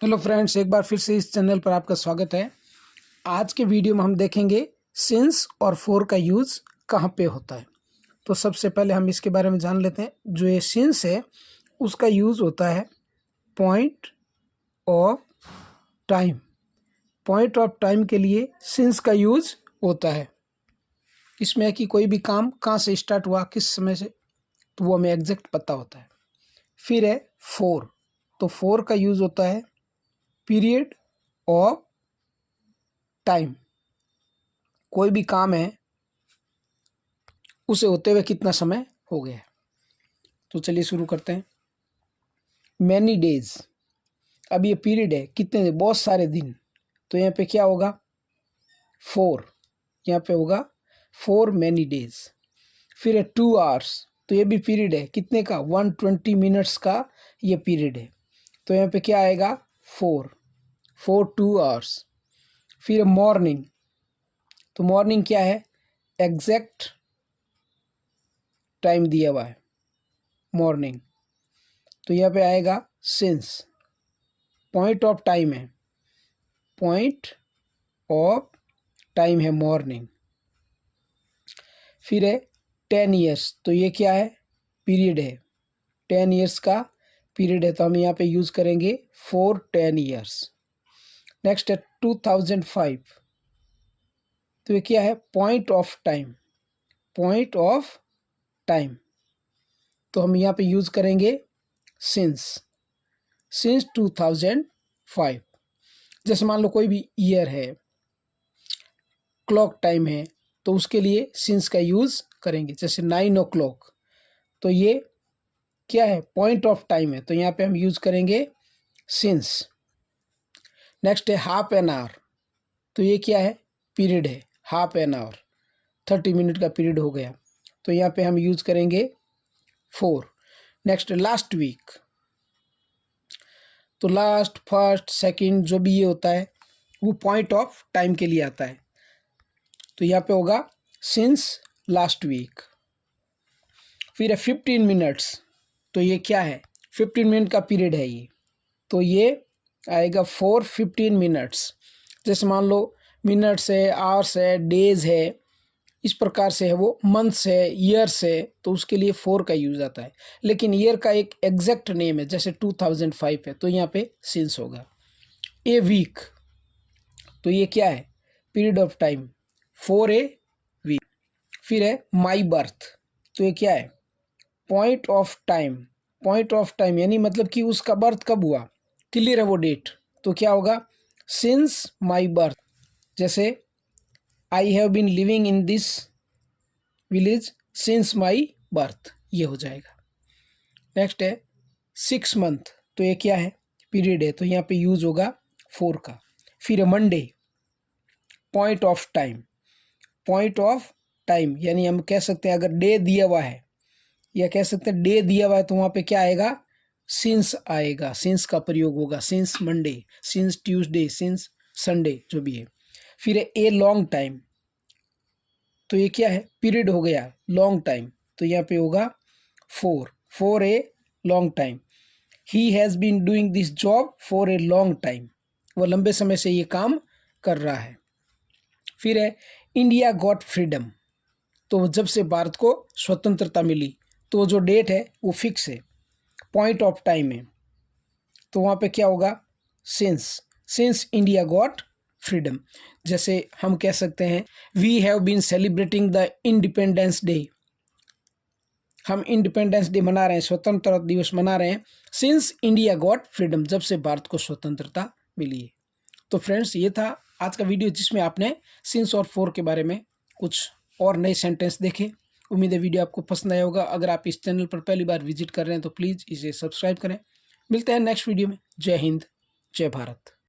Hello friends, एक बार फिर से इस चैनल पर आपका स्वागत है। आज के वीडियो में हम देखेंगे सिंस और फॉर का यूज़ कहाँ पे होता है। तो सबसे पहले हम इसके बारे में जान लेते हैं। जो ये सिंस है उसका यूज़ होता है point of time. Point of time के लिए सिंस का यूज़ होता है। इसमें है कि कोई भी काम कहाँ से स्टार्ट हुआ, किस समय से, तो वो हमें एग्जैक्ट पता होता है। फिर है फॉर। तो फॉर का यूज़ होता है पीरियड ऑफ टाइम। कोई भी काम है उसे होते हुए कितना समय हो गया है। तो चलिए शुरू करते हैं। मैनी डेज, अब ये पीरियड है, कितने, बहुत सारे दिन। तो यहाँ पे क्या होगा, फोर। यहाँ पे होगा फोर मैनी डेज। फिर है 2 आवर्स, तो ये भी पीरियड है, कितने का, 120 मिनट्स का ये पीरियड है। तो यहाँ पे क्या आएगा, फोर 2 आवर्स। फिर मॉर्निंग, तो मॉर्निंग क्या है, एग्जैक्ट टाइम दिया हुआ है मॉर्निंग। तो यहाँ पे आएगा सिंस। पॉइंट ऑफ टाइम है, पॉइंट ऑफ टाइम है मॉर्निंग। फिर है 10 ईयर्स, तो ये क्या है, पीरियड है, 10 ईयर्स का पीरियड है। तो हम यहाँ पे यूज़ करेंगे फॉर 10 ईयर्स। नेक्स्ट है 2005, तो ये क्या है, point of time, point of time. तो हम यहाँ पे यूज़ करेंगे सिंस 2005। जैसे मान लो कोई भी ईयर है, क्लॉक टाइम है, तो उसके लिए सिंस का यूज़ करेंगे। जैसे 9 o'clock, तो ये क्या है, पॉइंट ऑफ टाइम है, तो यहाँ पे हम यूज़ करेंगे सिंस। नेक्स्ट है हाफ एन आवर, तो ये क्या है, पीरियड है, हाफ एन आवर, 30 मिनट का पीरियड हो गया। तो यहाँ पे हम यूज़ करेंगे फोर। नेक्स्ट लास्ट वीक, तो लास्ट, फर्स्ट, सेकंड जो भी ये होता है वो पॉइंट ऑफ टाइम के लिए आता है। तो यहाँ पे होगा सिंस लास्ट वीक। फिर है 15 मिनट्स, तो ये क्या है, 15 मिनट का पीरियड है ये, तो ये आएगा फॉर 15 मिनट्स। जैसे मान लो मिनट्स है, आवर्स है, डेज है, इस प्रकार से है, वो मंथ्स है, ईयर्स है, तो उसके लिए फोर का यूज़ आता है। लेकिन ईयर का एक एग्जैक्ट नेम है, जैसे 2005 है, तो यहाँ पे सिंस होगा। ए वीक, तो ये क्या है, period of time, for a week. फिर है माई बर्थ, तो ये क्या है, point of time, point of time यानी मतलब कि उसका बर्थ कब हुआ, क्लियर है वो डेट, तो क्या होगा, सिंस माई बर्थ। जैसे I have been living in this village since my birth, ये हो जाएगा। नेक्स्ट है 6 मंथ, तो ये क्या है, पीरियड है, तो यहाँ पे यूज होगा फोर का। फिर है Monday, point of time, point of time यानी हम कह सकते हैं अगर डे दिया हुआ है, या कह सकते हैं डे दिया हुआ है, तो वहाँ पे क्या आएगा, सिंस आएगा, सिंस का प्रयोग होगा, since Monday, since Tuesday, since Sunday, जो भी है। फिर है ए लॉन्ग टाइम, तो ये क्या है, पीरियड हो गया, लॉन्ग टाइम, तो यहाँ पे होगा for a long time. He has been doing this job for a long time, वो लंबे समय से ये काम कर रहा है। फिर है इंडिया गॉट फ्रीडम, तो जब से भारत को स्वतंत्रता मिली, तो जो डेट है वो फिक्स है, पॉइंट ऑफ टाइम है, तो वहाँ पे क्या होगा, सिंस इंडिया गॉट फ्रीडम। जैसे हम कह सकते हैं we have been celebrating the Independence Day, हम इंडिपेंडेंस डे मना रहे हैं, स्वतंत्रता दिवस मना रहे हैं, सिंस इंडिया गॉट फ्रीडम, जब से भारत को स्वतंत्रता मिली है। तो फ्रेंड्स, ये था आज का वीडियो जिसमें आपने सिंस और फॉर के बारे में कुछ और नए सेंटेंस देखे। उम्मीद है वीडियो आपको पसंद आया होगा। अगर आप इस चैनल पर पहली बार विजिट कर रहे हैं तो प्लीज़ इसे सब्सक्राइब करें। मिलते हैं नेक्स्ट वीडियो में। जय हिंद, जय भारत।